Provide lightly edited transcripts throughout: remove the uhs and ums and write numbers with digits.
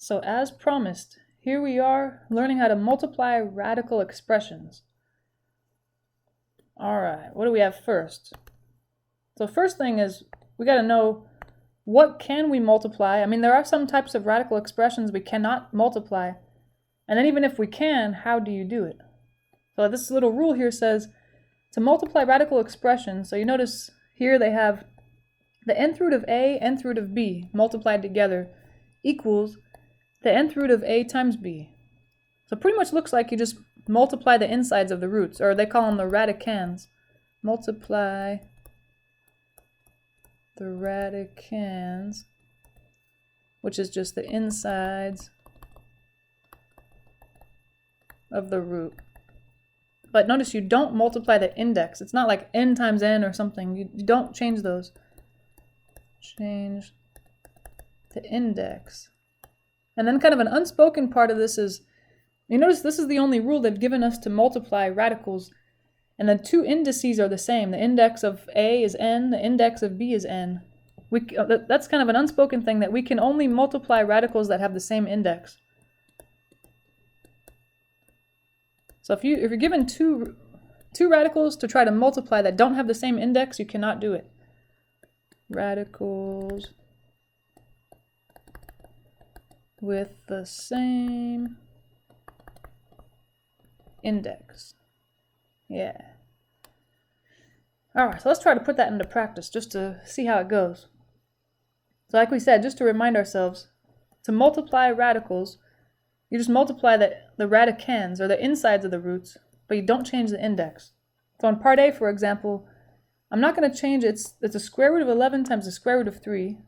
So as promised, here we are learning how to multiply radical expressions. All right, what do we have first? So first thing is we got to know what can we multiply. I mean, there are some types of radical expressions we cannot multiply. And then even if we can, how do you do it? So this little rule here says to multiply radical expressions, so you notice here they have the nth root of a, nth root of b multiplied together equals the nth root of a times b. So it pretty much looks like you just multiply the insides of the roots, or they call them the radicands. Multiply the radicands, which is just the insides of the root. But notice you don't multiply the index. It's not like n times n or something. You don't change those. Change the index. And then kind of an unspoken part of this is, you notice this is the only rule they've given us to multiply radicals. And the two indices are the same. The index of A is n, the index of B is n. That's kind of an unspoken thing, that we can only multiply radicals that have the same index. So if you're given two radicals to try to multiply that don't have the same index, you cannot do it. Radicals with the same index. Yeah. Alright, so let's try to put that into practice just to see how it goes. So like we said, just to remind ourselves, to multiply radicals, you just multiply the radicands, or the insides of the roots, but you don't change the index. So in part A, for example, I'm not going to change it. It's a square root of 11 times the square root of 3.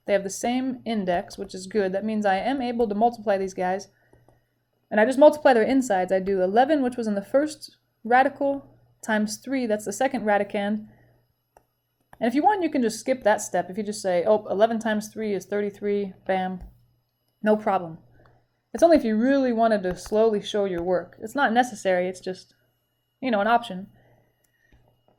They have the same index, which is good. That means I am able to multiply these guys. And I just multiply their insides. I do 11, which was in the first radical, times 3, that's the second radicand. And if you want, you can just skip that step. If you just say, oh, 11 times 3 is 33, bam, no problem. It's only if you really wanted to slowly show your work. It's not necessary, it's just, an option.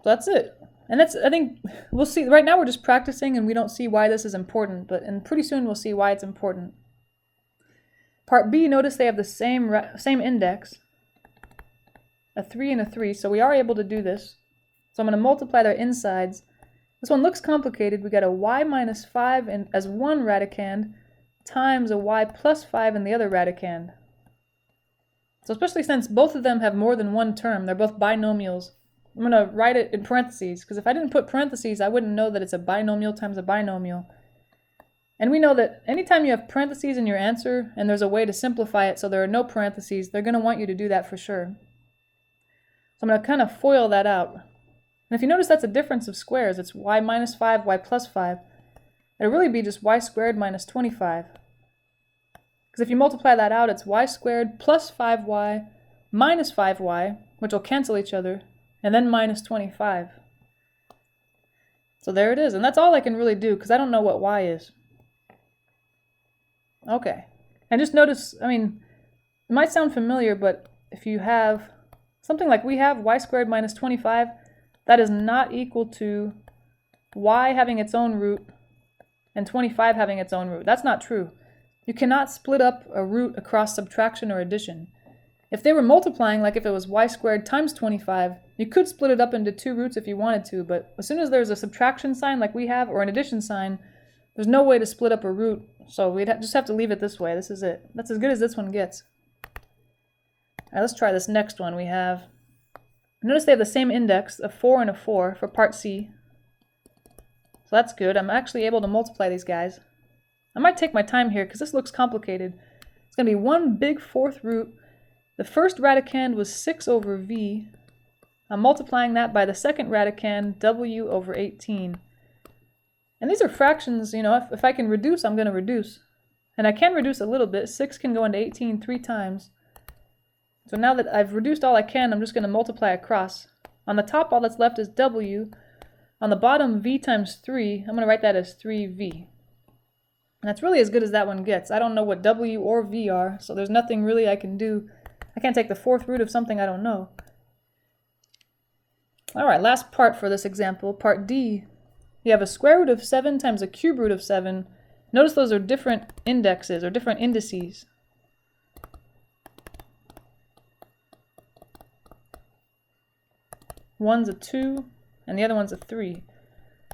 So that's it. And I think, we'll see. Right now we're just practicing and we don't see why this is important, and pretty soon we'll see why it's important. Part B, notice they have the same index, a 3 and a 3, so we are able to do this. So I'm going to multiply their insides. This one looks complicated. We got a y minus 5 as one radicand times a y plus 5 in the other radicand. So especially since both of them have more than one term, they're both binomials, I'm going to write it in parentheses, because if I didn't put parentheses, I wouldn't know that it's a binomial times a binomial. And we know that anytime you have parentheses in your answer, and there's a way to simplify it so there are no parentheses, they're going to want you to do that for sure. So I'm going to kind of FOIL that out. And if you notice, that's a difference of squares. It's y minus 5, y plus 5. It'll really be just y squared minus 25. Because if you multiply that out, it's y squared plus 5y minus 5y, which will cancel each other, and then minus 25. So there it is. And that's all I can really do, because I don't know what y is. Okay. And just notice, it might sound familiar, but if you have something like we have, y squared minus 25, that is not equal to y having its own root and 25 having its own root. That's not true. You cannot split up a root across subtraction or addition. If they were multiplying, like if it was y squared times 25, you could split it up into two roots if you wanted to, but as soon as there's a subtraction sign like we have, or an addition sign, there's no way to split up a root, so we'd just have to leave it this way. This is it. That's as good as this one gets. All right, let's try this next one. We have, notice they have the same index, a 4 and a 4 for part C. So that's good. I'm actually able to multiply these guys. I might take my time here because this looks complicated. It's going to be one big fourth root. The first radicand was 6 over v. I'm multiplying that by the second radicand, w over 18. And these are fractions, if I can reduce, I'm going to reduce. And I can reduce a little bit. 6 can go into 18 3 times. So now that I've reduced all I can, I'm just going to multiply across. On the top, all that's left is w. On the bottom, v times 3, I'm going to write that as 3v. And that's really as good as that one gets. I don't know what w or v are, so there's nothing really I can do. I can't take the fourth root of something I don't know. All right, last part for this example, part D. You have a square root of 7 times a cube root of 7 Notice those are different indexes or different indices. One's a 2 and the other one's a 3.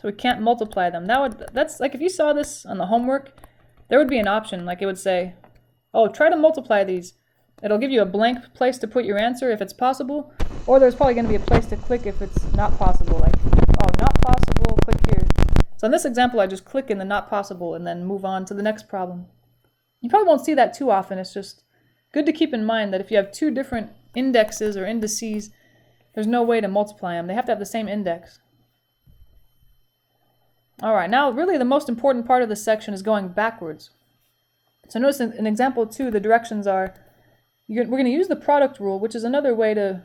So we can't multiply them. That's like if you saw this on the homework, there would be an option, like it would say, oh, try to multiply these. It'll give you a blank place to put your answer if it's possible, or there's probably going to be a place to click if it's not possible, like, oh, not possible, click here. So in this example, I just click in the not possible and then move on to the next problem. You probably won't see that too often. It's just good to keep in mind that if you have two different indexes or indices, there's no way to multiply them. They have to have the same index. All right, now really the most important part of this section is going backwards. So notice in example 2, the directions are, we're going to use the product rule, which is another way to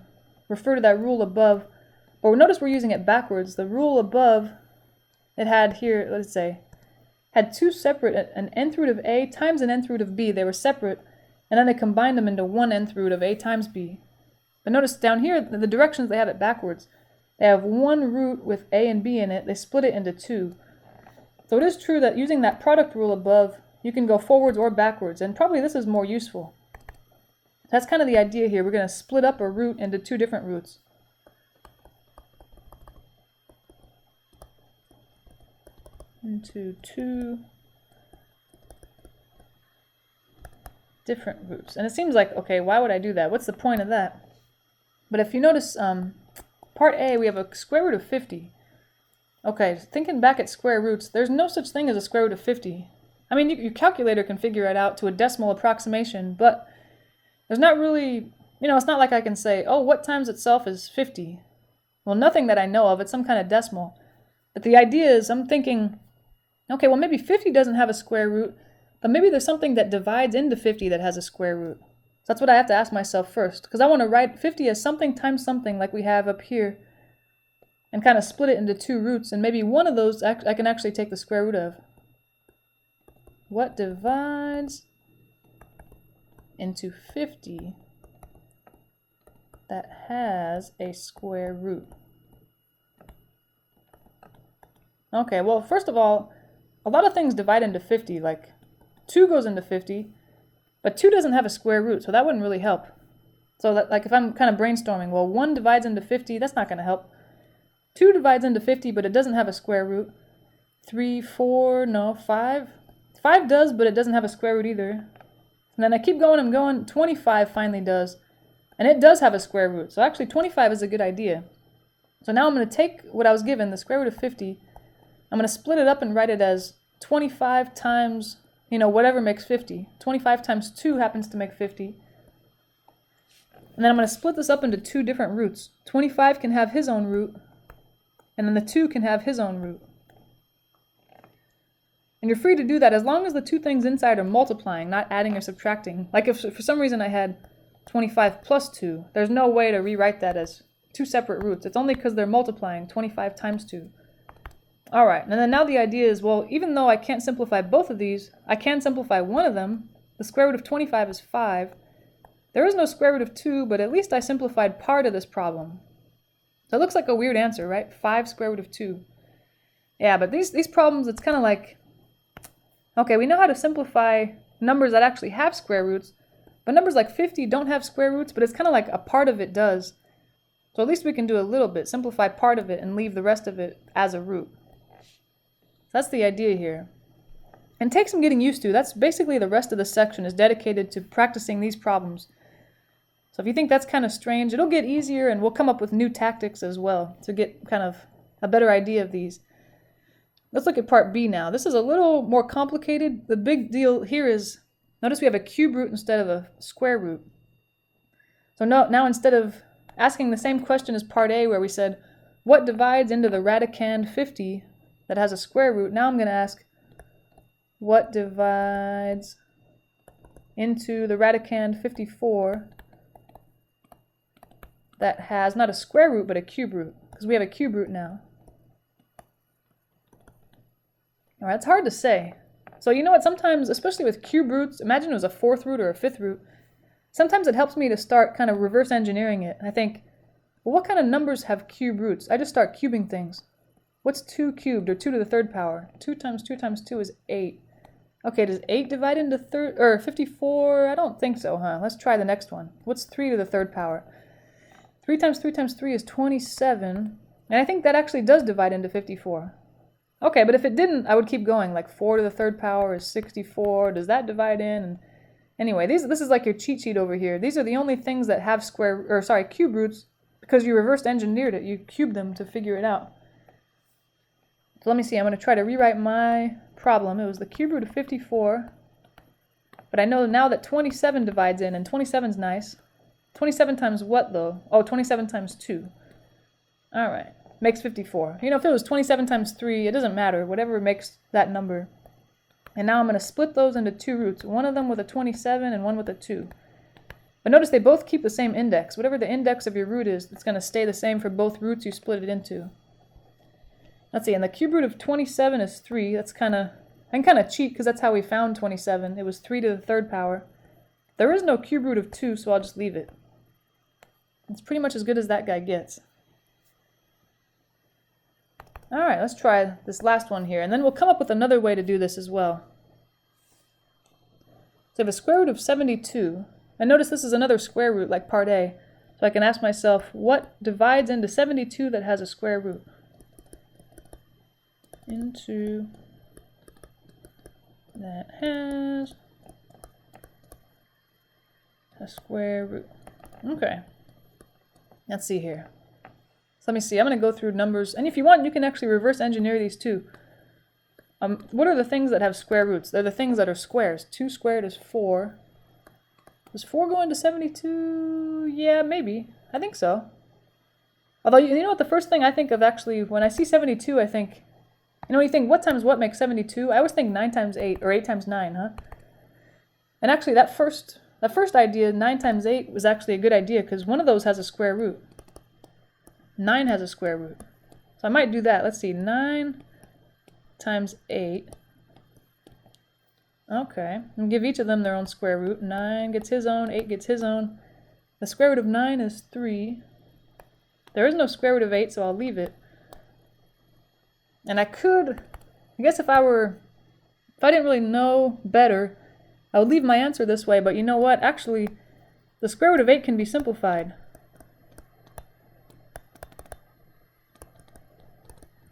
refer to that rule above. But notice we're using it backwards. The rule above, it had here, let's say, had two separate, an nth root of a times an nth root of b. They were separate, and then they combined them into one nth root of a times b. But notice down here, the directions, they have it backwards. They have one root with a and b in it. They split it into two. So it is true that using that product rule above, you can go forwards or backwards, and probably this is more useful. That's kind of the idea here. We're going to split up a root into two different roots. Into two different roots. And it seems like, okay, why would I do that? What's the point of that? But if you notice, part A, we have a square root of 50. Okay, thinking back at square roots, there's no such thing as a square root of 50. I mean, your calculator can figure it out to a decimal approximation, but there's not really, it's not like I can say, oh, what times itself is 50? Well, nothing that I know of. It's some kind of decimal. But the idea is, I'm thinking, okay, well, maybe 50 doesn't have a square root, but maybe there's something that divides into 50 that has a square root. So that's what I have to ask myself first, because I want to write 50 as something times something like we have up here, and kind of split it into two roots, and maybe one of those I can actually take the square root of. What divides into 50 that has a square root? Okay, well, first of all, a lot of things divide into 50, like 2 goes into 50, but 2 doesn't have a square root, so that wouldn't really help. So that, like if I'm kind of brainstorming, well, 1 divides into 50, that's not going to help. 2 divides into 50, but it doesn't have a square root. 3, 4, no, 5. 5 does, but it doesn't have a square root either. And then I keep going, I'm going, 25 finally does. And it does have a square root. So actually 25 is a good idea. So now I'm going to take what I was given, the square root of 50. I'm going to split it up and write it as 25 times, whatever makes 50. 25 times 2 happens to make 50. And then I'm going to split this up into two different roots. 25 can have his own root, and then the 2 can have his own root. And you're free to do that as long as the two things inside are multiplying, not adding or subtracting. Like if for some reason I had 25 plus 2, there's no way to rewrite that as two separate roots. It's only because they're multiplying 25 times 2. All right, and then now the idea is, well, even though I can't simplify both of these, I can simplify one of them. The square root of 25 is 5. There is no square root of 2, but at least I simplified part of this problem. So it looks like a weird answer, right? 5 square root of 2. Yeah, but these problems, it's kind of like, okay, we know how to simplify numbers that actually have square roots, but numbers like 50 don't have square roots, but it's kind of like a part of it does. So at least we can do a little bit, simplify part of it and leave the rest of it as a root. So that's the idea here. And take some getting used to. That's basically the rest of the section is dedicated to practicing these problems. So if you think that's kind of strange, it'll get easier and we'll come up with new tactics as well to get kind of a better idea of these. Let's look at part B now. This is a little more complicated. The big deal here is, notice we have a cube root instead of a square root. So now instead of asking the same question as part A where we said, what divides into the radicand 50 that has a square root? Now I'm going to ask, what divides into the radicand 54 that has not a square root but a cube root? Because we have a cube root now. All right, it's hard to say. So you know what, sometimes, especially with cube roots, imagine it was a 4th root or a 5th root. Sometimes it helps me to start kind of reverse engineering it. I think, well, what kind of numbers have cube roots? I just start cubing things. What's 2 cubed, or 2 to the 3rd power? 2 times 2 times 2 is 8. Okay, does 8 divide into 54? I don't think so, huh? Let's try the next one. What's 3 to the third power? 3 times 3 times 3 is 27. And I think that actually does divide into 54. Okay, but if it didn't, I would keep going. Like 4 to the third power is 64. Does that divide in? And anyway, this is like your cheat sheet over here. These are the only things that have cube roots because you reverse engineered it. You cubed them to figure it out. So let me see. I'm going to try to rewrite my problem. It was the cube root of 54. But I know now that 27 divides in, and 27 is nice. 27 times what, though? Oh, 27 times 2. All right. Makes 54. You know, if it was 27 times 3, it doesn't matter. Whatever makes that number. And now I'm going to split those into 2 roots. One of them with a 27 and one with a 2. But notice they both keep the same index. Whatever the index of your root is, it's going to stay the same for both roots you split it into. Let's see, and the cube root of 27 is 3. That's I can kind of cheat because that's how we found 27. It was 3 to the third power. There is no cube root of 2, so I'll just leave it. It's pretty much as good as that guy gets. All right, let's try this last one here, and then we'll come up with another way to do this as well. So I have a square root of 72, and notice this is another square root like part A. So I can ask myself, what divides into 72 that has a square root? Into that has a square root. Okay. Let's see here. So let me see. I'm going to go through numbers. And if you want, you can actually reverse engineer these too. What are the things that have square roots? They're the things that are squares. 2 squared is 4. Does 4 go into 72? Yeah, maybe. I think so. Although, you know what? The first thing I think of actually, when I see 72, I think, you know, you think, what times what makes 72? I always think 9 times 8, or 8 times 9, huh? And actually, that first idea, 9 times 8, was actually a good idea, because one of those has a square root. 9 has a square root. So I might do that. Let's see, 9 times 8. Okay, and give each of them their own square root. 9 gets his own, 8 gets his own. The square root of 9 is 3. There is no square root of 8, so I'll leave it. And I guess if I didn't really know better, I would leave my answer this way, but you know what? Actually, the square root of 8 can be simplified.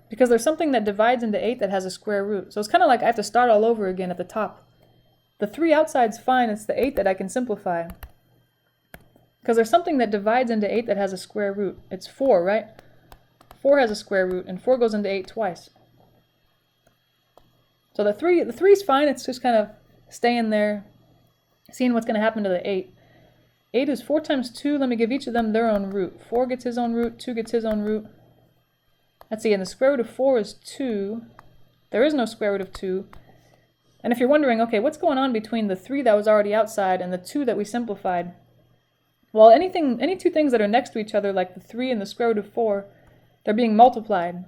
Because there's something that divides into 8 that has a square root. So it's kind of like I have to start all over again at the top. The 3 outside's fine, it's the 8 that I can simplify. Because there's something that divides into 8 that has a square root. It's 4, right? 4 has a square root, and 4 goes into 8 twice. So the 3's fine, it's just kind of staying there, seeing what's going to happen to the 8. 8 is 4 times 2, let me give each of them their own root. 4 gets his own root, 2 gets his own root. Let's see, and the square root of 4 is 2. There is no square root of 2. And if you're wondering, okay, what's going on between the 3 that was already outside and the 2 that we simplified? Well, any 2 things that are next to each other, like the 3 and the square root of 4, they're being multiplied.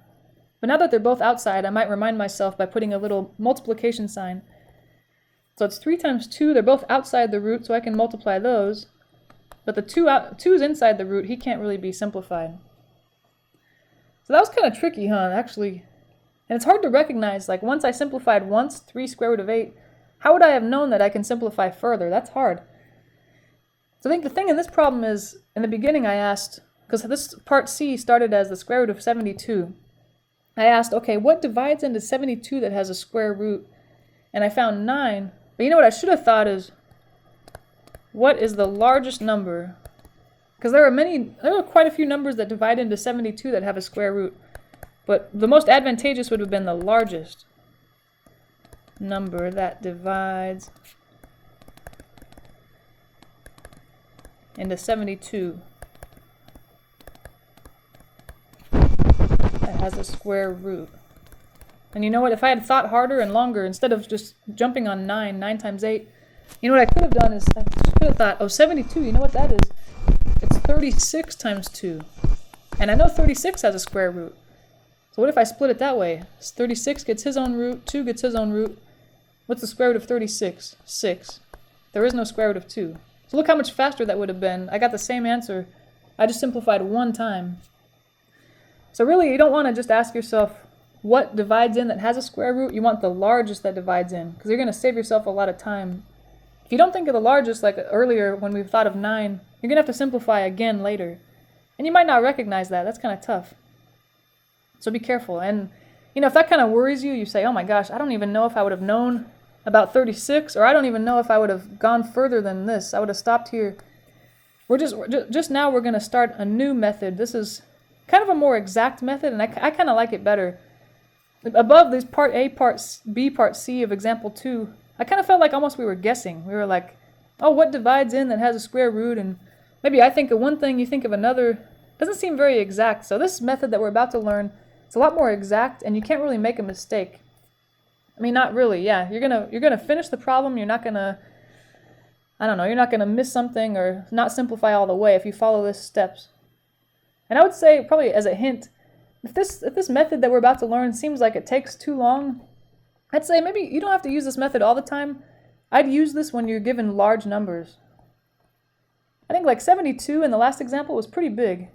But now that they're both outside, I might remind myself by putting a little multiplication sign. So it's 3 times 2, they're both outside the root, so I can multiply those. But the 2's inside the root, he can't really be simplified. So that was kind of tricky, huh, actually. And it's hard to recognize, like, once I simplified once, 3 square root of 8, how would I have known that I can simplify further? That's hard. So I think the thing in this problem is, in the beginning I asked, because this part C started as the square root of 72, I asked, okay, what divides into 72 that has a square root? And I found 9. But you know what I should have thought is, what is the largest number? Because there are quite a few numbers that divide into 72 that have a square root. But the most advantageous would have been the largest number that divides into 72 that has a square root. And you know what? If I had thought harder and longer, instead of just jumping on 9 times 8, you know what I could have done is I could have thought, oh, 72, you know what that is? It's 36 times 2. And I know 36 has a square root. So what if I split it that way? 36 gets his own root, 2 gets his own root. What's the square root of 36? 6. There is no square root of 2. So look how much faster that would have been. I got the same answer. I just simplified one time. So really, you don't want to just ask yourself, what divides in that has a square root, you want the largest that divides in, because you're going to save yourself a lot of time. If you don't think of the largest, like earlier when we thought of 9, you're going to have to simplify again later. And you might not recognize that. That's kind of tough. So be careful. And, if that kind of worries you, you say, oh my gosh, I don't even know if I would have known about 36, or I don't even know if I would have gone further than this. I would have stopped here. We're just now we're going to start a new method. This is kind of a more exact method, and I kind of like it better. Above these part A, part B, part C of example 2, I kind of felt like almost we were guessing. We were like, oh, what divides in that has a square root? And maybe I think of one thing, you think of another. Doesn't seem very exact. So this method that we're about to learn, it's a lot more exact, and you can't really make a mistake. I mean, not really. Yeah, you're gonna finish the problem. You're not gonna, I don't know, you're not gonna miss something or not simplify all the way if you follow these steps. And I would say, probably as a hint, if this method that we're about to learn seems like it takes too long, I'd say maybe you don't have to use this method all the time. I'd use this when you're given large numbers. I think like 72 in the last example was pretty big.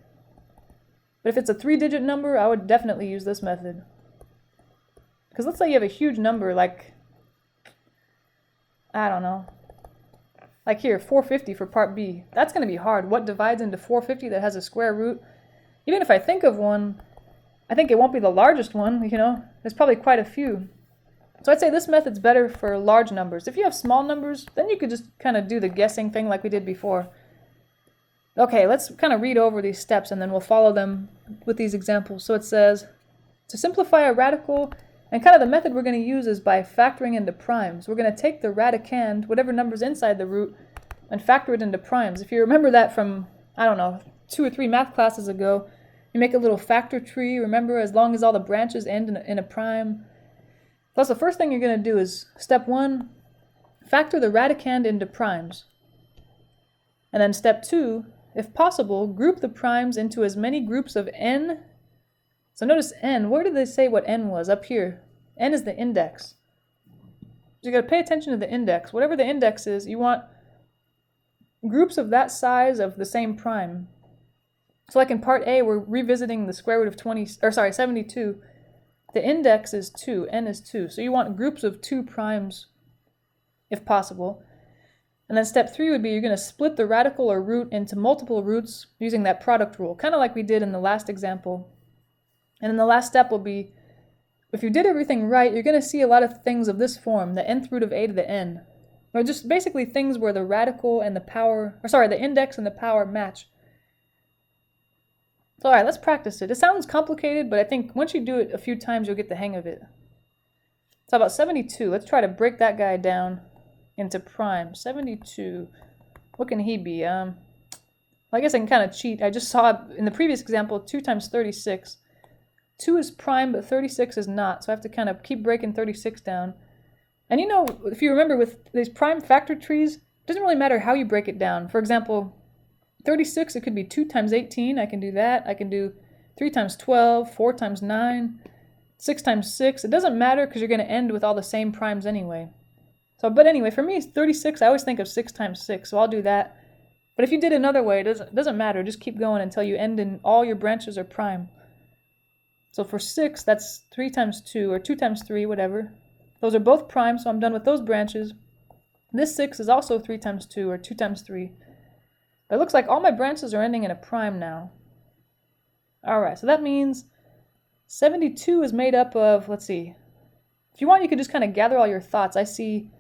But if it's a 3-digit number, I would definitely use this method. Because let's say you have a huge number, like, I don't know, like here, 450 for part B. That's going to be hard. What divides into 450 that has a square root? Even if I think of one, I think it won't be the largest one, There's probably quite a few. So I'd say this method's better for large numbers. If you have small numbers, then you could just kind of do the guessing thing like we did before. Okay, let's kind of read over these steps and then we'll follow them with these examples. So it says, to simplify a radical, and kind of the method we're going to use is by factoring into primes. We're going to take the radicand, whatever number's inside the root, and factor it into primes. If you remember that from, I don't know, 2 or 3 math classes ago, you make a little factor tree, remember, as long as all the branches end in a prime. Plus, the first thing you're going to do is, step 1, factor the radicand into primes. And then step 2, if possible, group the primes into as many groups of n. So notice n, where did they say what n was? Up here. N is the index. You got to pay attention to the index. Whatever the index is, you want groups of that size of the same prime. So like in part A, we're revisiting the square root of 72. The index is 2, n is 2. So you want groups of 2 primes, if possible. And then step 3 would be you're going to split the radical or root into multiple roots using that product rule, kind of like we did in the last example. And then the last step will be, if you did everything right, you're going to see a lot of things of this form, the nth root of a to the n. Or just basically things where the radical and the index and the power match. So alright, let's practice it. It sounds complicated, but I think once you do it a few times, you'll get the hang of it. So about 72, let's try to break that guy down into prime. 72, what can he be? I guess I can kind of cheat. I just saw in the previous example 2 times 36. 2 is prime, but 36 is not, so I have to kind of keep breaking 36 down. And if you remember with these prime factor trees, it doesn't really matter how you break it down. For example, 36, it could be 2 times 18, I can do that. I can do 3 times 12, 4 times 9, 6 times 6. It doesn't matter because you're going to end with all the same primes anyway. But anyway, for me, 36, I always think of 6 times 6, so I'll do that. But if you did another way, it doesn't matter. Just keep going until you end in all your branches are prime. So for 6, that's 3 times 2, or 2 times 3, whatever. Those are both prime, so I'm done with those branches. This 6 is also 3 times 2, or 2 times 3. But it looks like all my branches are ending in a prime now. Alright, so that means 72 is made up of, let's see. If you want, you could just kind of gather all your thoughts. I see,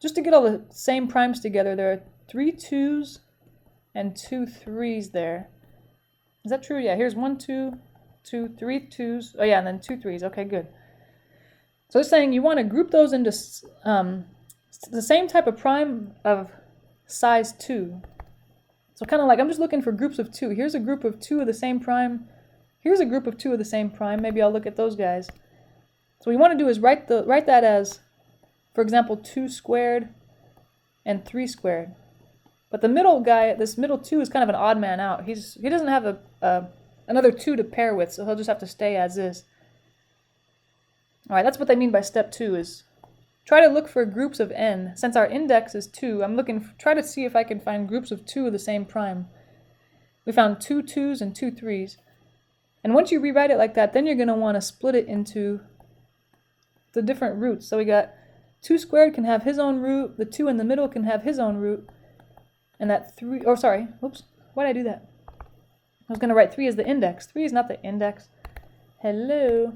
just to get all the same primes together, there are 3 2s and 2 3s there. Is that true? Yeah, here's 1 2, 2, 3 2s. Oh yeah, and then 2 3s. Okay, good. So it's saying you want to group those into the same type of prime of size 2. So kind of like I'm just looking for groups of 2. Here's a group of 2 of the same prime. Here's a group of 2 of the same prime. Maybe I'll look at those guys. So what you want to do is write that as, for example, 2 squared and 3 squared. But the middle guy, this middle 2 is kind of an odd man out. He doesn't have another 2 to pair with, so he'll just have to stay as is. Alright, that's what they mean by step 2 is try to look for groups of n. Since our index is 2, try to see if I can find groups of 2 of the same prime. We found 2 2s and 2 3s. And once you rewrite it like that, then you're going to want to split it into the different roots. So we got 2 squared can have his own root, the 2 in the middle can have his own root, and that 3, oh sorry, whoops, why did I do that? I was going to write 3 as the index. 3 is not the index. Hello.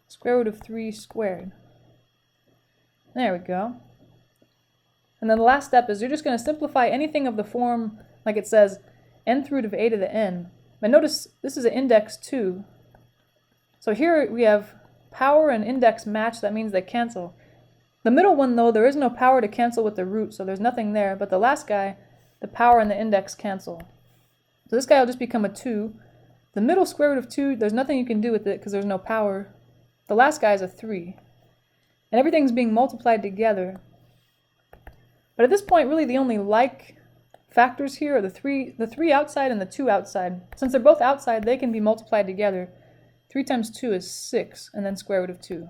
Square root of 3 squared. There we go. And then the last step is you're just going to simplify anything of the form, like it says, nth root of a to the n. But notice this is an index 2. So here we have power and index match. That means they cancel. The middle one, though, there is no power to cancel with the root, so there's nothing there. But the last guy, the power and the index cancel. So this guy will just become a 2. The middle square root of 2, there's nothing you can do with it because there's no power. The last guy is a 3. And everything's being multiplied together. But at this point, really the only like factors here are the three outside and the 2 outside. Since they're both outside, they can be multiplied together. 3 times 2 is 6, and then square root of 2.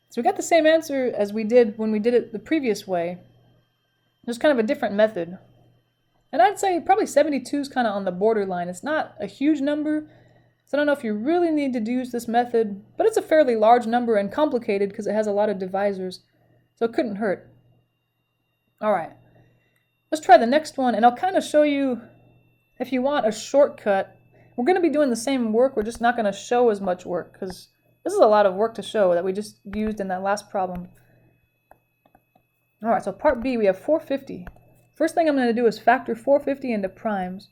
So we got the same answer as we did when we did it the previous way. Just kind of a different method. And I'd say probably 72 is kind of on the borderline. It's not a huge number, so I don't know if you really need to use this method, but it's a fairly large number and complicated because it has a lot of divisors, so it couldn't hurt. Alright, let's try the next one, and I'll kind of show you, if you want a shortcut, we're going to be doing the same work, we're just not going to show as much work, because this is a lot of work to show that we just used in that last problem. Alright, so part B, we have 450. First thing I'm going to do is factor 450 into primes.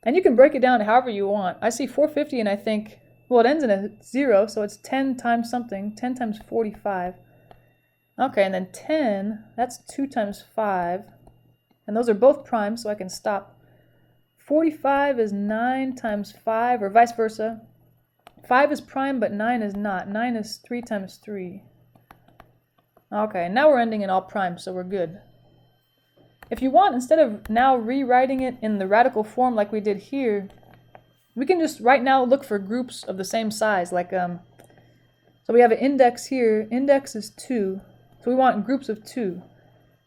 And you can break it down however you want. I see 450 and I think, well, it ends in a 0, so it's 10 times something. 10 times 45. Okay, and then 10, that's 2 times 5. And those are both primes, so I can stop. 45 is 9 times 5, or vice versa. 5 is prime, but 9 is not. 9 is 3 times 3. Okay, now we're ending in all primes, so we're good. If you want, instead of now rewriting it in the radical form like we did here, we can just right now look for groups of the same size. Like, so we have an index here. Index is 2. So we want groups of 2.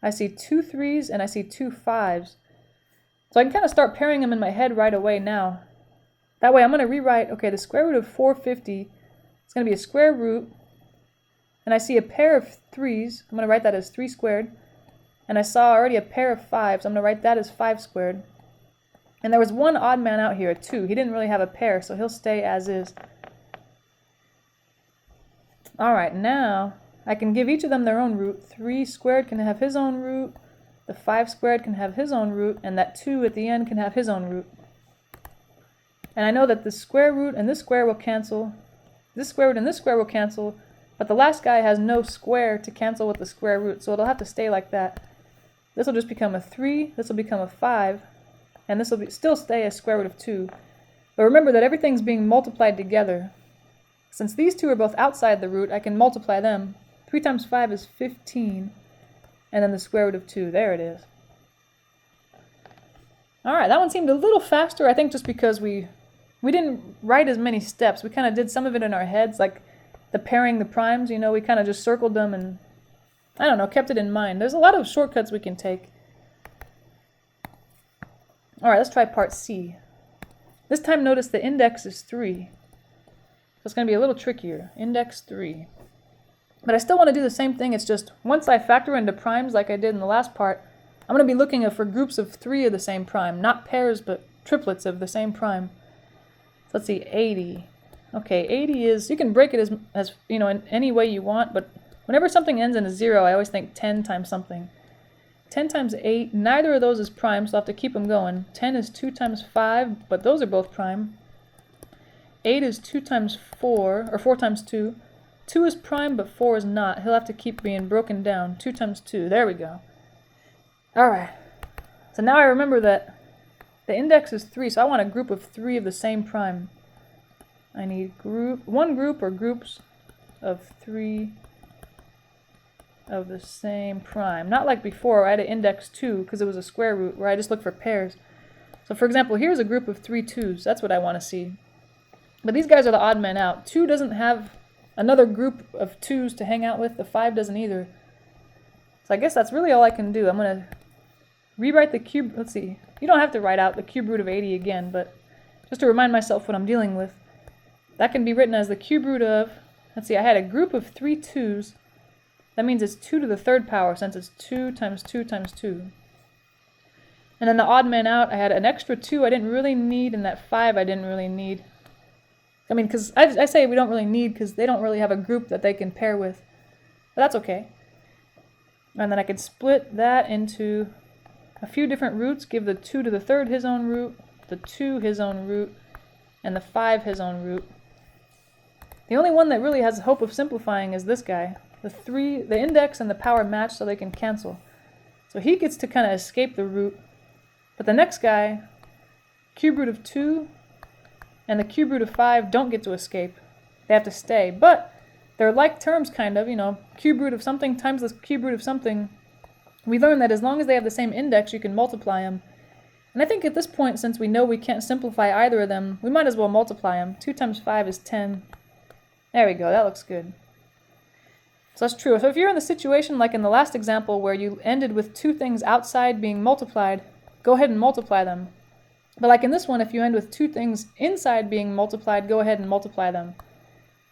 I see 2 3s and I see 2 5s. So I can kind of start pairing them in my head right away now. That way I'm going to rewrite, okay, the square root of 450 is going to be a square root. And I see a pair of 3s. I'm going to write that as 3 squared. And I saw already a pair of 5s. I'm going to write that as 5 squared. And there was one odd man out here, a 2. He didn't really have a pair, so he'll stay as is. Alright, now I can give each of them their own root. 3 squared can have his own root. The 5 squared can have his own root. And that 2 at the end can have his own root. And I know that the square root and this square will cancel. This square root and this square will cancel. But the last guy has no square to cancel with the square root, so it'll have to stay like that. This will just become a 3, this will become a 5, and this will still stay as square root of 2. But remember that everything's being multiplied together. Since these two are both outside the root, I can multiply them. 3 times 5 is 15, and then the square root of 2. There it is. Alright, that one seemed a little faster, I think just because we didn't write as many steps. We kind of did some of it in our heads, like the pairing the primes, you know, we kind of just circled them and I don't know, kept it in mind. There's a lot of shortcuts we can take. Alright, let's try part C. This time notice the index is 3. So it's going to be a little trickier. Index 3. But I still want to do the same thing, it's just once I factor into primes like I did in the last part, I'm going to be looking for groups of 3 of the same prime. Not pairs, but triplets of the same prime. So let's see, 80. Okay, 80 is, you can break it as you know, in any way you want, but whenever something ends in a 0, I always think 10 times something. 10 times 8, neither of those is prime, so I'll have to keep them going. 10 is 2 times 5, but those are both prime. 8 is 2 times 4, or 4 times 2. 2 is prime, but 4 is not. He'll have to keep being broken down. 2 times 2, there we go. Alright, so now I remember that the index is 3, so I want a group of 3 of the same prime. I need one group or groups of 3 of the same prime. Not like before, I had to index 2 because it was a square root where I just look for pairs. So for example, here's a group of 3 2s. That's what I want to see. But these guys are the odd men out. 2 doesn't have another group of 2s to hang out with. The 5 doesn't either. So I guess that's really all I can do. I'm going to rewrite the cube. Let's see. You don't have to write out the cube root of 80 again, but just to remind myself what I'm dealing with. That can be written as the cube root of let's see, I had a group of 3 2s. That means it's 2 to the third power, since it's 2 times 2 times 2. And then the odd man out, I had an extra 2 I didn't really need, and that 5 I didn't really need. I mean, because I say we don't really need because they don't really have a group that they can pair with. But that's okay. And then I could split that into a few different roots, give the 2 to the third his own root, the 2 his own root, and the 5 his own root. The only one that really has hope of simplifying is this guy. The index and the power match so they can cancel. So he gets to kind of escape the root. But the next guy, cube root of 2 and the cube root of 5 don't get to escape. They have to stay. But they're like terms kind of, you know, cube root of something times the cube root of something. We learned that as long as they have the same index, you can multiply them. And I think at this point, since we know we can't simplify either of them, we might as well multiply them. 2 times 5 is 10. There we go, that looks good. So that's true. So if you're in the situation like in the last example where you ended with 2 things outside being multiplied, go ahead and multiply them. But like in this one, if you end with 2 things inside being multiplied, go ahead and multiply them.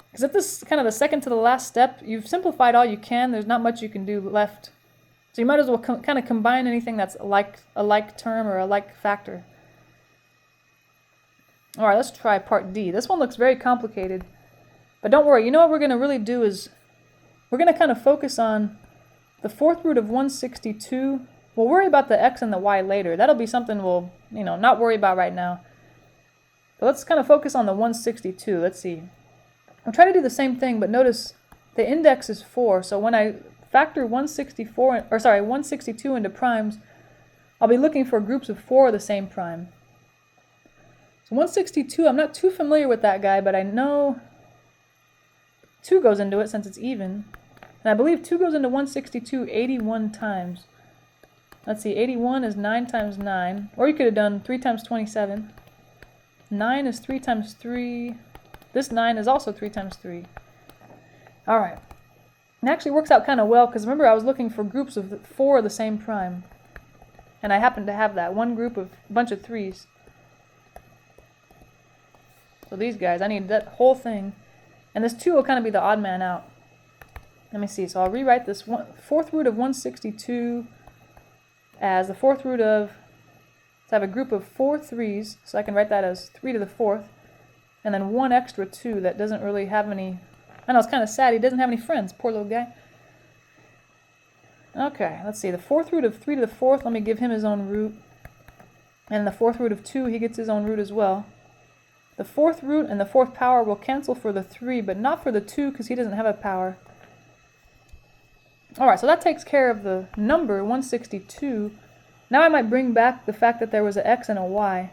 Because at this kind of the second to the last step, you've simplified all you can. There's not much you can do left. So you might as well kind of combine anything that's like a like term or a like factor. All right, let's try part D. This one looks very complicated. But don't worry, you know what we're going to really do is we're going to kind of focus on the fourth root of 162. We'll worry about the x and the y later. That'll be something we'll, not worry about right now. But let's kind of focus on the 162. Let's see. I'll try to do the same thing, but notice the index is 4. So when I factor 162 into primes, I'll be looking for groups of 4 of the same prime. So 162, I'm not too familiar with that guy, but I know 2 goes into it since it's even. And I believe 2 goes into 162 81 times. Let's see, 81 is 9 times 9. Or you could have done 3 times 27. 9 is 3 times 3. This 9 is also 3 times 3. Alright. It actually works out kind of well, because remember I was looking for groups of 4 of the same prime. And I happen to have that. One group of a bunch of 3s. So these guys, I need that whole thing. And this 2 will kind of be the odd man out. Let me see. So I'll rewrite this fourth root of 162 as the fourth root of, so I have a group of 4 3s, so I can write that as 3 to the 4th, and then 1 extra 2 that doesn't really have any, I know it's kind of sad, he doesn't have any friends, poor little guy. Okay, let's see, the fourth root of 3 to the 4th, let me give him his own root, and the fourth root of 2, he gets his own root as well. The fourth root and the fourth power will cancel for the 3, but not for the 2 because he doesn't have a power. Alright, so that takes care of the number 162. Now I might bring back the fact that there was an x and a y.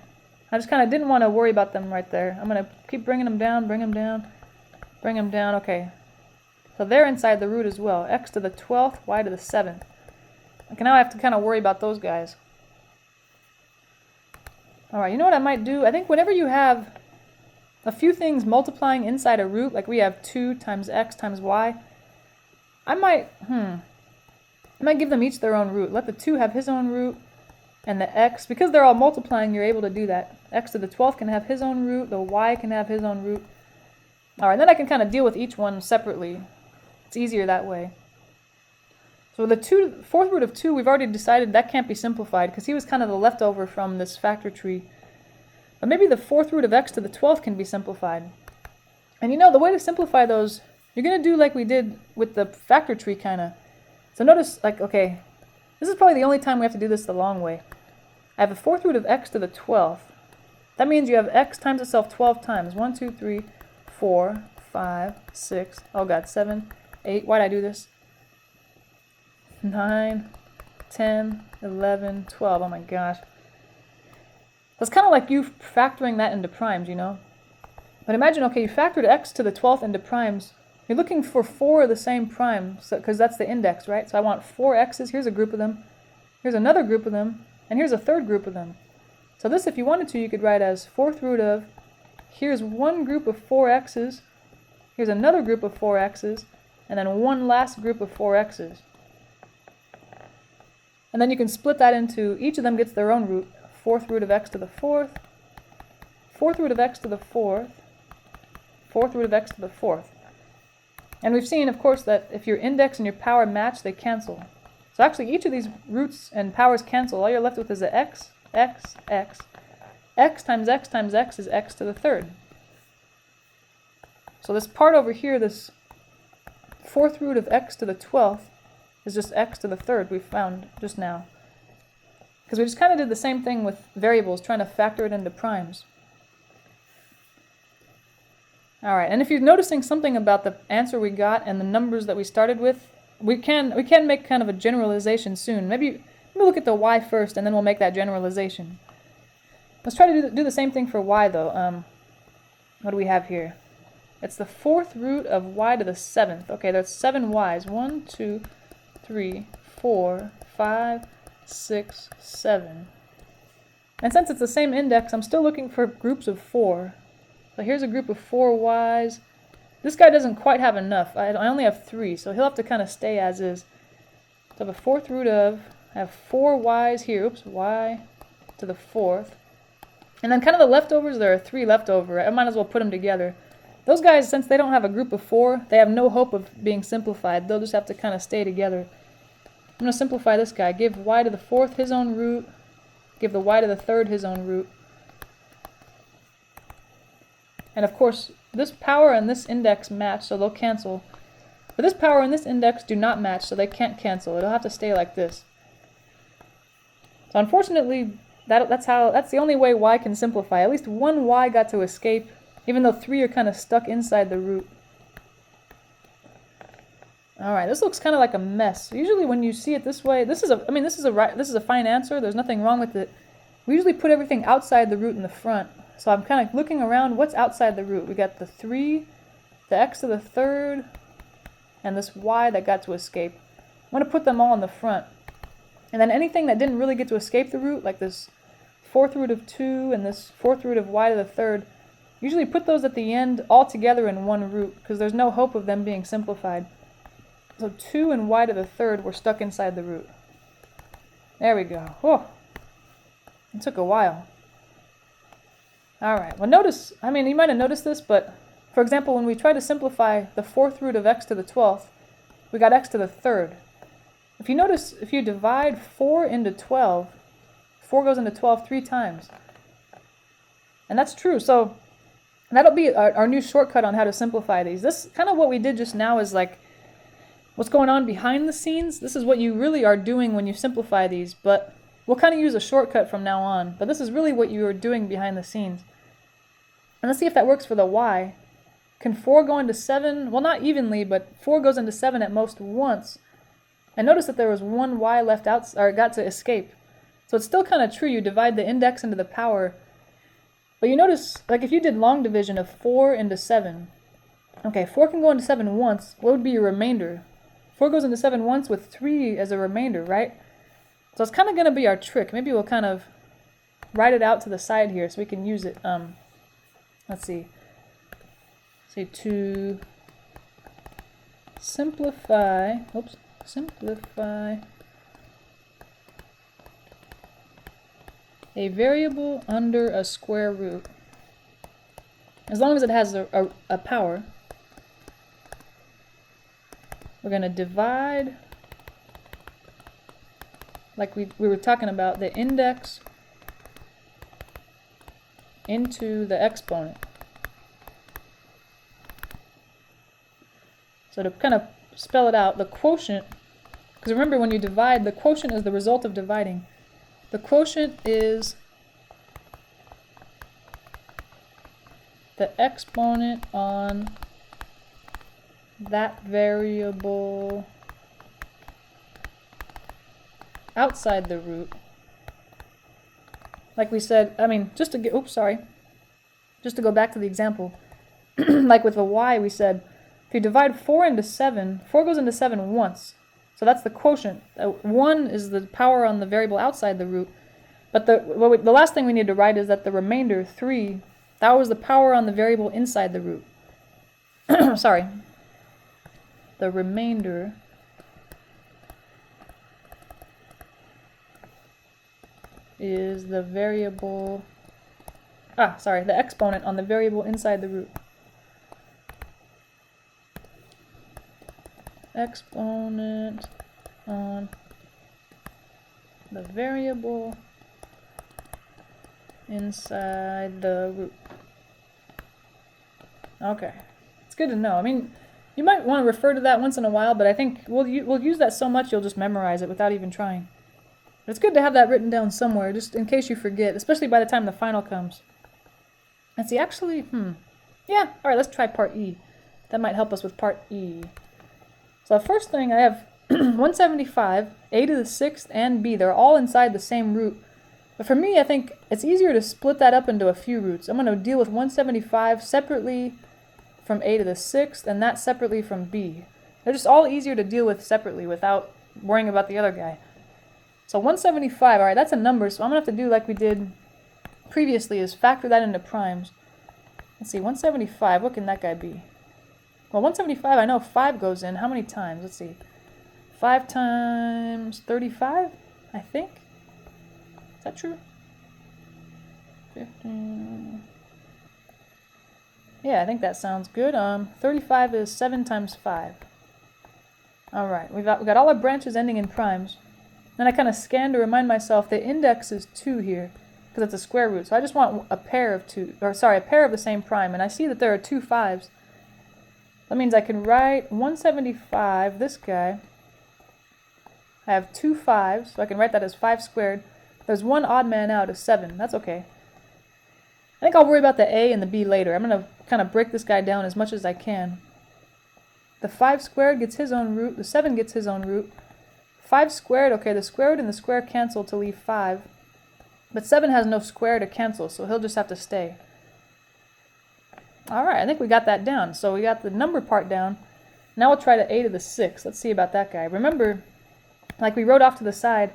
I just kind of didn't want to worry about them right there. I'm going to keep bringing them down, bring them down, bring them down. Okay, so they're inside the root as well. X to the 12th, y to the 7th. Okay, now I have to kind of worry about those guys. Alright, you know what I might do? I think whenever you have a few things multiplying inside a root, like we have 2 times x times y, I might give them each their own root. Let the 2 have his own root, and the x, because they're all multiplying, you're able to do that. X to the 12th can have his own root, the y can have his own root. Alright, then I can kind of deal with each one separately. It's easier that way. So the fourth root of 2, we've already decided that can't be simplified, because he was kind of the leftover from this factor tree. But maybe the fourth root of x to the 12th can be simplified. And the way to simplify those, you're going to do like we did with the factor tree kind of. So notice, okay, this is probably the only time we have to do this the long way. I have a fourth root of x to the 12th. That means you have x times itself 12 times. 1, 2, 3, 4, 5, 6, oh god, 7, 8. Why did I do this? 9, 10, 11, 12. Oh my gosh. That's kind of like you factoring that into primes, But imagine, okay, you factored x to the 12th into primes. You're looking for 4 of the same prime, because that's the index, right? So I want 4 x's. Here's a group of them. Here's another group of them. And here's a third group of them. So this, if you wanted to, you could write as fourth root of, here's one group of 4 x's. Here's another group of 4 x's. And then one last group of 4 x's. And then you can split that into, each of them gets their own root. Fourth root of x to the 4th. Fourth root of x to the 4th. Fourth root of x to the 4th. And we've seen, of course, that if your index and your power match, they cancel. So actually, each of these roots and powers cancel. All you're left with is a x, x, x. X times x times x is x to the third. So this part over here, this fourth root of x to the 12th, is just x to the third we found just now. Because we just kind of did the same thing with variables, trying to factor it into primes. Alright, and if you're noticing something about the answer we got and the numbers that we started with, we can make kind of a generalization soon. Maybe look at the y first, and then we'll make that generalization. Let's try to do the same thing for y, though. What do we have here? It's the fourth root of y to the 7th. Okay, there's 7 y's. 1, 2, 3, 4, 5, 6, 7. And since it's the same index, I'm still looking for groups of 4. So here's a group of 4 y's. This guy doesn't quite have enough. I only have 3, so he'll have to kind of stay as is. So I have a fourth root of, I have 4 y's here. Oops, y to the 4th. And then kind of the leftovers, there are 3 left over. I might as well put them together. Those guys, since they don't have a group of 4, they have no hope of being simplified. They'll just have to kind of stay together. I'm going to simplify this guy. Give y to the 4th his own root. Give the y to the 3rd his own root. And of course, this power and this index match, so they'll cancel. But this power and this index do not match, so they can't cancel. It'll have to stay like this. So unfortunately, that's the only way y can simplify. At least one y got to escape, even though 3 are kind of stuck inside the root. Alright, this looks kind of like a mess. Usually when you see it this way, this is a fine answer. There's nothing wrong with it. We usually put everything outside the root in the front. So I'm kind of looking around, what's outside the root? We got the 3, the x to the 3rd, and this y that got to escape. I'm going to put them all in the front. And then anything that didn't really get to escape the root, like this fourth root of 2 and this fourth root of y to the 3rd, usually put those at the end all together in one root, because there's no hope of them being simplified. So 2 and y to the 3rd were stuck inside the root. There we go. Whoa. It took a while. Alright, well notice, you might have noticed this, but for example, when we try to simplify the fourth root of x to the 12th, we got x to the 3rd. If you notice, if you divide 4 into 12, 4 goes into 12 3 times. And that's true, so that'll be our new shortcut on how to simplify these. This kind of what we did just now is like what's going on behind the scenes. This is what you really are doing when you simplify these, but we'll kind of use a shortcut from now on. But this is really what you are doing behind the scenes. And let's see if that works for the y. Can 4 go into 7? Well, not evenly, but 4 goes into 7 at most once. And notice that there was one y left out, or got to escape. So it's still kind of true. You divide the index into the power. But you notice, like if you did long division of 4 into 7. Okay, 4 can go into 7 once. What would be your remainder? 4 goes into 7 once with 3 as a remainder, right? So it's kind of going to be our trick. Maybe we'll kind of write it out to the side here so we can use it. Let's see. Say to simplify a variable under a square root. As long as it has a power, we're going to divide, like we were talking about, the index into the exponent. So to kind of spell it out, the quotient, because remember when you divide, the quotient is the result of dividing. The quotient is the exponent on that variable outside the root. Like we said, just to go back to the example, like with the y, we said, if you divide 4 into 7, 4 goes into 7 once. So that's the quotient. 1 is the power on the variable outside the root. But the last thing we need to write is that the remainder, 3, that was the power on the variable inside the root. Sorry. The remainder is the variable, the exponent on the variable inside the root. exponent on the variable inside the root. Okay, it's good to know. I mean, you might want to refer to that once in a while, but I think we'll use that so much you'll just memorize it without even trying. But it's good to have that written down somewhere, just in case you forget, especially by the time the final comes. Let's see, actually, yeah, alright, let's try part E. That might help us with part E. So the first thing, I have 175, a to the 6th, and b. They're all inside the same root. But for me, I think it's easier to split that up into a few roots. I'm going to deal with 175 separately from a to the 6th, and that separately from b. They're just all easier to deal with separately without worrying about the other guy. So 175, alright, that's a number, so I'm going to have to do like we did previously, is factor that into primes. Let's see, 175, what can that guy be? Well, 175, I know 5 goes in. How many times? Let's see. 5 times 35, I think. Is that true? 15. Yeah, I think that sounds good. 35 is 7 times 5. Alright, we got all our branches ending in primes. Then I kind of scanned to remind myself the index is 2 here, because it's a square root. So I just want a pair of a pair of the same prime, and I see that there are 2 5s. That means I can write 175, this guy. I have 2 5s, so I can write that as 5 squared. There's one odd man out of 7. That's okay. I think I'll worry about the a and the b later. I'm going to kind of break this guy down as much as I can. The 5 squared gets his own root. The 7 gets his own root. 5 squared, okay, the square root and the square cancel to leave 5. But 7 has no square to cancel, so he'll just have to stay. Alright, I think we got that down. So we got the number part down. Now we'll try to a to the 6th. Let's see about that guy. Remember, like we wrote off to the side,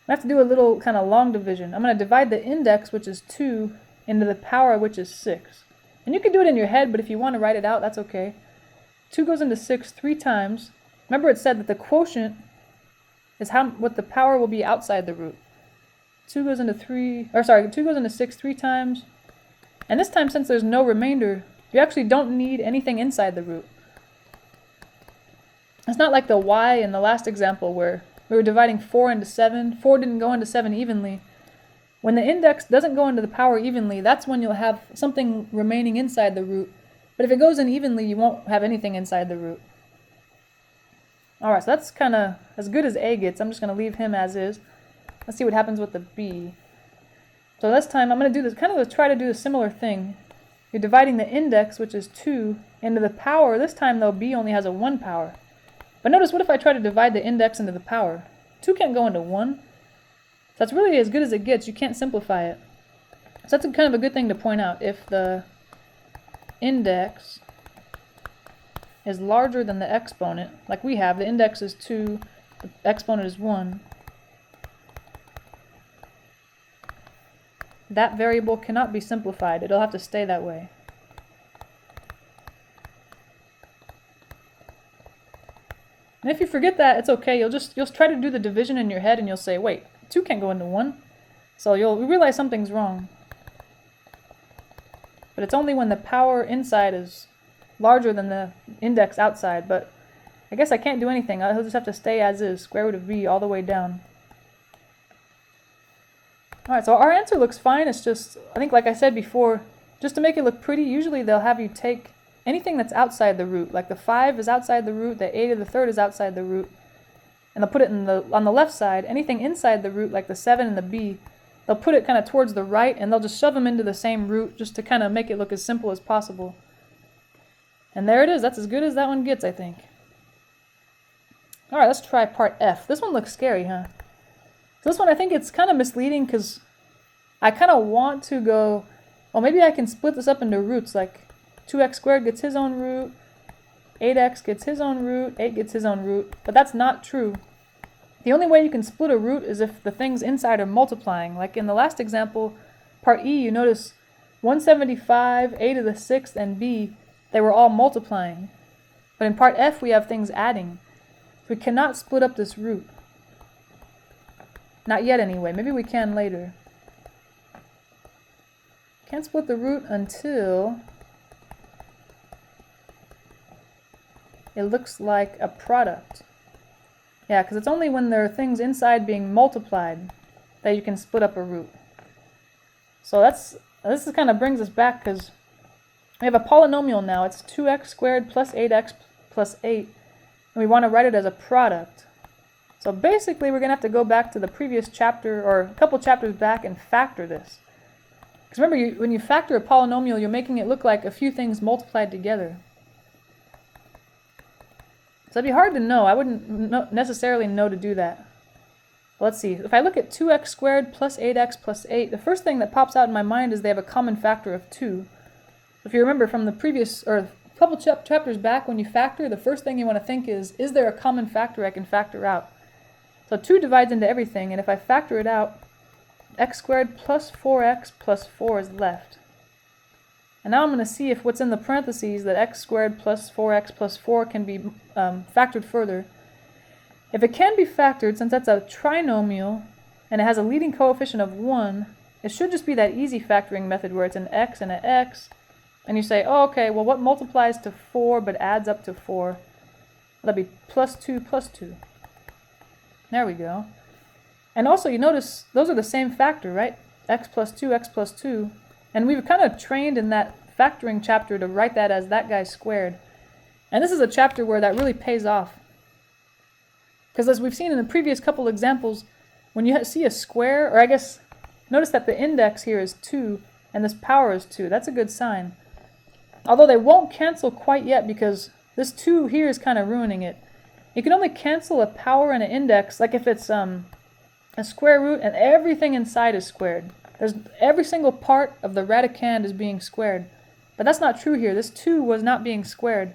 I have to do a little kind of long division. I'm going to divide the index, which is 2, into the power, which is 6. And you can do it in your head, but if you want to write it out, that's okay. 2 goes into 6 3 times. Remember it said that the quotient is what the power will be outside the root. 2 goes into 2 goes into 6 3 times. And this time, since there's no remainder, you actually don't need anything inside the root. It's not like the y in the last example where we were dividing 4 into 7. 4 didn't go into 7 evenly. When the index doesn't go into the power evenly, that's when you'll have something remaining inside the root. But if it goes in evenly, you won't have anything inside the root. Alright, so that's kind of as good as a gets. I'm just going to leave him as is. Let's see what happens with the b. So this time I'm going to do this, try to do a similar thing. You're dividing the index, which is 2, into the power. This time though, b only has a 1 power. But notice, what if I try to divide the index into the power? 2 can't go into 1. So that's really as good as it gets. You can't simplify it. So that's kind of a good thing to point out. If the index is larger than the exponent, like we have, the index is 2, the exponent is 1, that variable cannot be simplified. It'll have to stay that way. And if you forget that, it's okay. You'll try to do the division in your head and you'll say, wait, 2 can't go into 1. So you'll realize something's wrong. But it's only when the power inside is larger than the index outside. But I guess I can't do anything. He'll just have to stay as is, square root of b all the way down. Alright, so our answer looks fine. It's just, I think like I said before, just to make it look pretty, usually they'll have you take anything that's outside the root. Like the 5 is outside the root, the a to the 3rd is outside the root. And they'll put it on the left side. Anything inside the root, like the 7 and the b, they'll put it kind of towards the right, and they'll just shove them into the same root just to kind of make it look as simple as possible. And there it is. That's as good as that one gets, I think. Alright, let's try part F. This one looks scary, huh? So this one, I think it's kind of misleading because I kind of want to go, well, maybe I can split this up into roots, like 2x squared gets his own root, 8x gets his own root, 8 gets his own root, but that's not true. The only way you can split a root is if the things inside are multiplying. Like in the last example, part E, you notice 175, a to the 6th, and b, they were all multiplying. But in part F, we have things adding. We cannot split up this root. Not yet anyway, maybe we can later. Can't split the root until it looks like a product. Yeah, because it's only when there are things inside being multiplied that you can split up a root. So this kind of brings us back, because we have a polynomial now. It's 2x squared plus 8x plus 8, and we want to write it as a product. So basically we're going to have to go back to the previous chapter, or a couple chapters back, and factor this. Because remember, when you factor a polynomial, you're making it look like a few things multiplied together. So it'd be hard to know. I wouldn't necessarily know to do that. Let's see. If I look at 2x squared plus 8x plus 8, the first thing that pops out in my mind is they have a common factor of 2. If you remember from the previous, or a couple chapters back, when you factor, the first thing you want to think is there a common factor I can factor out? So 2 divides into everything, and if I factor it out, x squared plus 4x plus 4 is left. And now I'm going to see if what's in the parentheses, that x squared plus 4x plus 4, can be factored further. If it can be factored, since that's a trinomial and it has a leading coefficient of 1, it should just be that easy factoring method where it's an x and an x, and you say, oh, okay, well, what multiplies to 4 but adds up to 4? That'd be plus 2 plus 2. There we go. And also, you notice those are the same factor, right? X plus 2, x plus 2. And we were kind of trained in that factoring chapter to write that as that guy squared. And this is a chapter where that really pays off. Because as we've seen in the previous couple examples, when you see a square, or I guess, notice that the index here is 2, and this power is 2. That's a good sign. Although they won't cancel quite yet, because this 2 here is kind of ruining it. You can only cancel a power and an index, like if it's a square root and everything inside is squared. Every single part of the radicand is being squared. But that's not true here. This 2 was not being squared.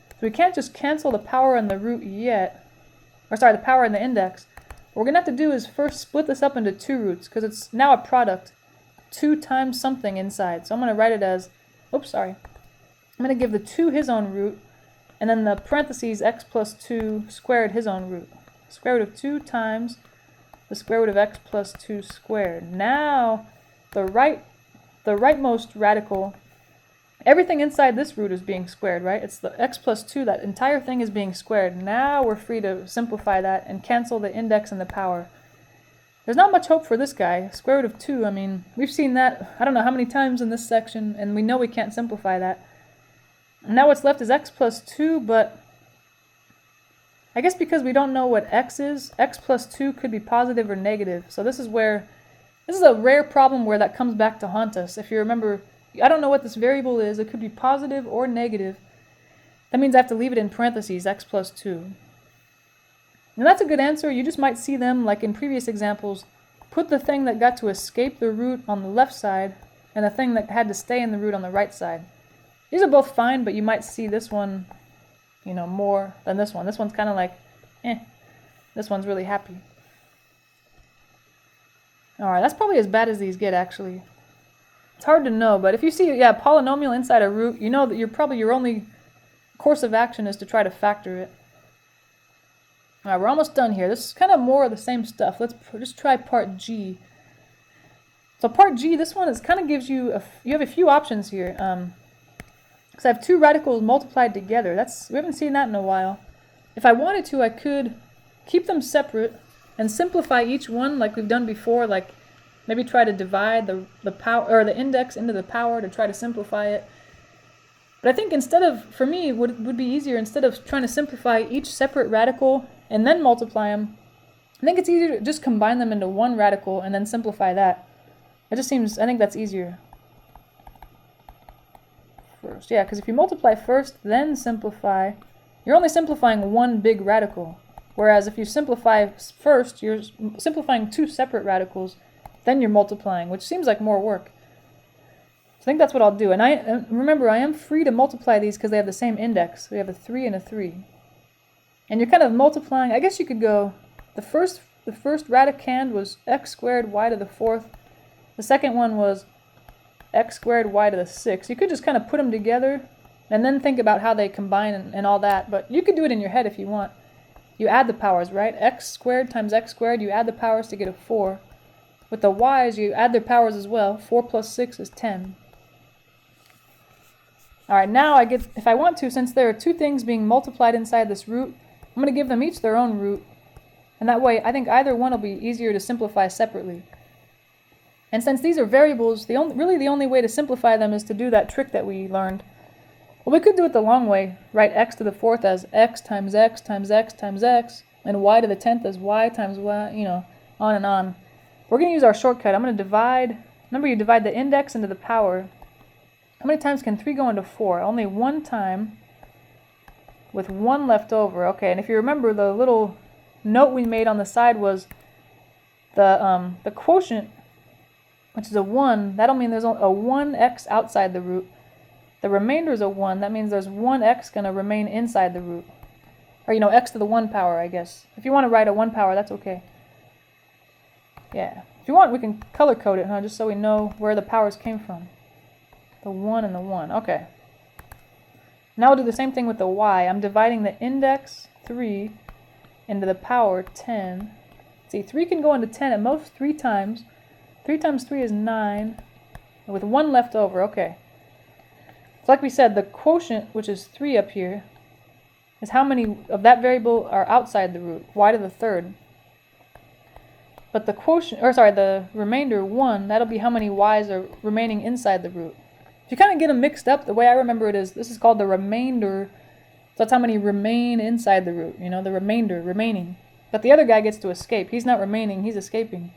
So we can't just cancel the power and the root yet. Or sorry, the power and the index. What we're going to have to do is first split this up into 2 roots, because it's now a product. 2 times something inside. So I'm going to write it as, oops, sorry. I'm going to give the 2 his own root, and then the parentheses x plus 2 squared his own root. Square root of 2 times the square root of x plus 2 squared. Now, the rightmost radical, everything inside this root is being squared, right? It's the x plus 2, that entire thing is being squared. Now we're free to simplify that and cancel the index and the power. There's not much hope for this guy. Square root of 2, I mean, we've seen that I don't know how many times in this section, and we know we can't simplify that. And now what's left is x plus 2, but I guess because we don't know what x is, x plus 2 could be positive or negative. So this is a rare problem where that comes back to haunt us. If you remember, I don't know what this variable is. It could be positive or negative. That means I have to leave it in parentheses, x plus 2. And that's a good answer. You just might see them, like in previous examples, put the thing that got to escape the root on the left side and the thing that had to stay in the root on the right side. These are both fine, but you might see this one, more than this one. This one's kind of like, This one's really happy. Alright, that's probably as bad as these get, actually. It's hard to know, but if you see, polynomial inside a root, you know that your only course of action is to try to factor it. Alright, we're almost done here. This is kind of more of the same stuff. Let's just try part G. So part G, this one kind of gives you, you have a few options here. Because I have 2 radicals multiplied together. We haven't seen that in a while. If I wanted to, I could keep them separate and simplify each one like we've done before, like maybe try to divide the power or the index into the power to try to simplify it. But I think for me, would be easier, instead of trying to simplify each separate radical and then multiply them, I think it's easier to just combine them into one radical and then simplify that. I think that's easier. First, because if you multiply first, then simplify, you're only simplifying one big radical. Whereas if you simplify first, you're simplifying 2 separate radicals, then you're multiplying, which seems like more work. So I think that's what I'll do. And remember, I am free to multiply these because they have the same index. We have a 3 and a 3. And you're kind of multiplying, I guess you could go, the first radicand was x squared y to the 4th. The second one was x squared y to the 6th. You could just kind of put them together and then think about how they combine and all that. But you could do it in your head if you want. You add the powers, right? X squared times x squared, you add the powers to get a 4. With the y's, you add their powers as well. 4 plus 6 is 10. All right, now I get, if I want to, since there are two things being multiplied inside this root, I'm going to give them each their own root. And that way, I think either one will be easier to simplify separately. And since these are variables, really the only way to simplify them is to do that trick that we learned. Well, we could do it the long way, write x to the fourth as x times x times x times x, and y to the 10th as y times y, on and on. We're going to use our shortcut. I'm going to divide, remember you divide the index into the power. How many times can 3 go into 4? Only one time with 1 left over. Okay, and if you remember, the little note we made on the side was the quotient, which is a 1. That'll mean there's a 1x outside the root. The remainder is a 1. That means there's 1x going to remain inside the root. Or, x to the 1 power, I guess. If you want to write a 1 power, that's okay. Yeah. If you want, we can color code it, just so we know where the powers came from. The 1 and the 1. Okay. Now we'll do the same thing with the y. I'm dividing the index 3 into the power 10. See, 3 can go into 10 at most 3 times. 3 times 3 is 9. And with 1 left over, okay. So like we said, the quotient, which is 3 up here, is how many of that variable are outside the root, y to the third. But the quotient, the remainder 1, that'll be how many y's are remaining inside the root. If you kind of get them mixed up, the way I remember it is, this is called the remainder. So that's how many remain inside the root, the remainder, remaining. But the other guy gets to escape. He's not remaining, he's escaping.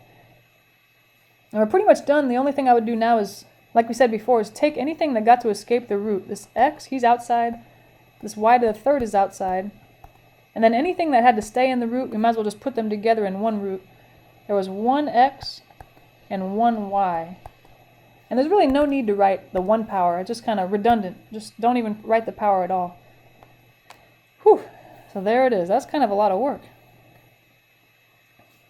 And we're pretty much done. The only thing I would do now is, like we said before, is take anything that got to escape the root. This x, he's outside. This y to the third is outside. And then anything that had to stay in the root, we might as well just put them together in one root. There was 1x and 1y. And there's really no need to write the 1 power. It's just kind of redundant. Just don't even write the power at all. Whew. So there it is. That's kind of a lot of work.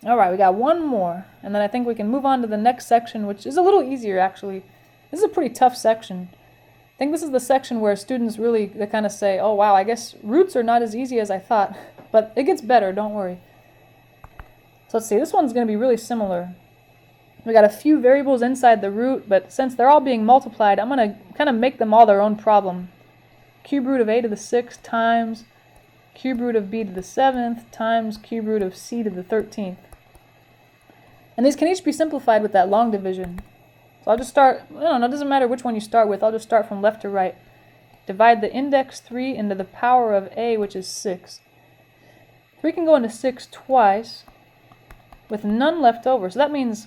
All right, we got one more. And then I think we can move on to the next section, which is a little easier, actually. This is a pretty tough section. I think this is the section where students really, they kind of say, oh, wow, I guess roots are not as easy as I thought. But it gets better, don't worry. So let's see, this one's going to be really similar. We got a few variables inside the root, but since they're all being multiplied, I'm going to kind of make them all their own problem. Cube root of a to the 6th times cube root of b to the 7th times cube root of c to the 13th. And these can each be simplified with that long division. So I'll just start, I don't know, it doesn't matter which one you start with, I'll just start from left to right. Divide the index 3 into the power of a, which is 6. 3 can go into 6 twice, with none left over. So that means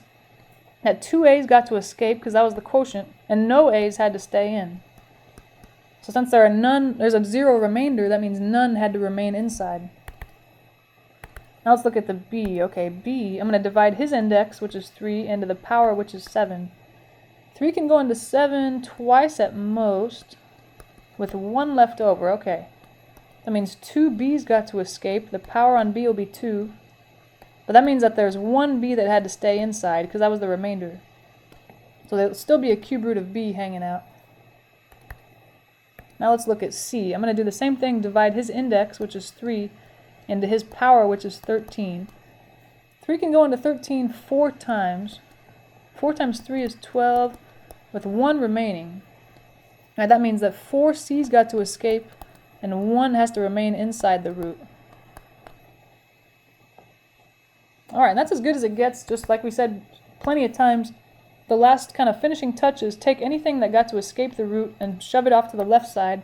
that 2 a's got to escape because that was the quotient, and no a's had to stay in. So since there are none, there's a 0 remainder, that means none had to remain inside. Now let's look at the b. Okay, b, I'm going to divide his index, which is 3, into the power, which is 7. 3 can go into 7 twice at most, with 1 left over. Okay, that means 2 b's got to escape. The power on b will be 2. But that means that there's 1 b that had to stay inside, because that was the remainder. So there'll still be a cube root of b hanging out. Now let's look at c. I'm going to do the same thing, divide his index, which is 3, into his power, which is 13. 3 can go into 13 4 times. 4 times 3 is 12, with 1 remaining. Now that means that 4 c's got to escape, and 1 has to remain inside the root. Alright, that's as good as it gets, just like we said plenty of times. The last kind of finishing touch is take anything that got to escape the root and shove it off to the left side.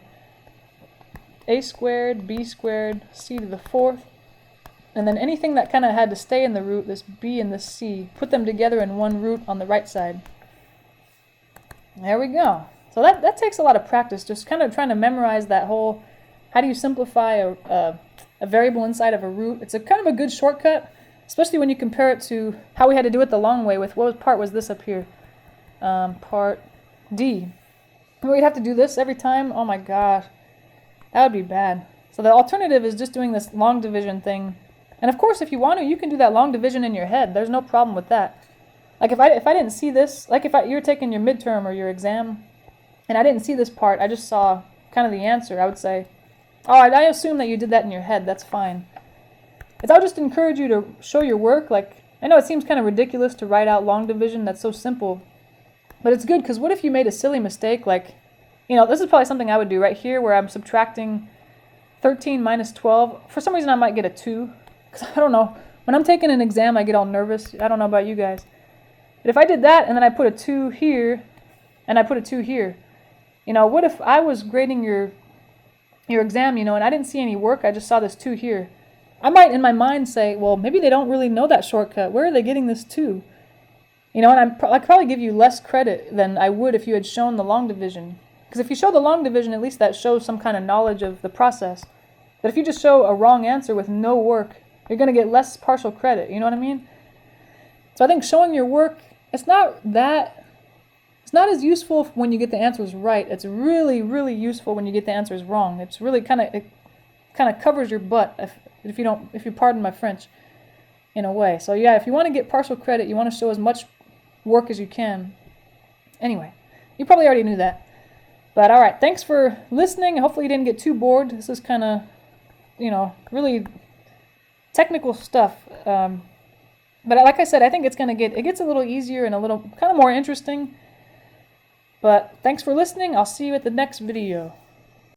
A squared, b squared, c to the 4th. And then anything that kind of had to stay in the root, this b and this c, put them together in one root on the right side. There we go. So that takes a lot of practice, just kind of trying to memorize that whole, how do you simplify a variable inside of a root. It's a kind of a good shortcut, especially when you compare it to how we had to do it the long way with, what part was this up here? Part D. We'd have to do this every time. Oh my gosh. That would be bad. So the alternative is just doing this long division thing. And of course, if you want to, you can do that long division in your head. There's no problem with that. Like if I didn't see this, like if you were taking your midterm or your exam, and I didn't see this part, I just saw kind of the answer, I would say, oh, I assume that you did that in your head. That's fine. I'll just encourage you to show your work. Like, I know it seems kind of ridiculous to write out long division. That's so simple. But it's good, because what if you made a silly mistake, like You know, this is probably something I would do right here where I'm subtracting 13 minus 12. For some reason, I might get a 2. Because I don't know. When I'm taking an exam, I get all nervous. I don't know about you guys. But if I did that and then I put a 2 here and I put a 2 here, you know, what if I was grading your exam, you know, and I didn't see any work, I just saw this 2 here. I might in my mind say, well, maybe they don't really know that shortcut. Where are they getting this 2? You know, and I'd probably give you less credit than I would if you had shown the long division. Because if you show the long division, at least that shows some kind of knowledge of the process. But if you just show a wrong answer with no work, you're going to get less partial credit. You know what I mean? So I think showing your work, it's not as useful when you get the answers right. It's really, really useful when you get the answers wrong. It's really kind of covers your butt if you pardon my French, in a way. So yeah, if you want to get partial credit, you want to show as much work as you can. Anyway, you probably already knew that. But all right, thanks for listening. Hopefully you didn't get too bored. This is kind of, you know, really technical stuff. But like I said, I think it gets a little easier and a little kind of more interesting. But thanks for listening. I'll see you at the next video.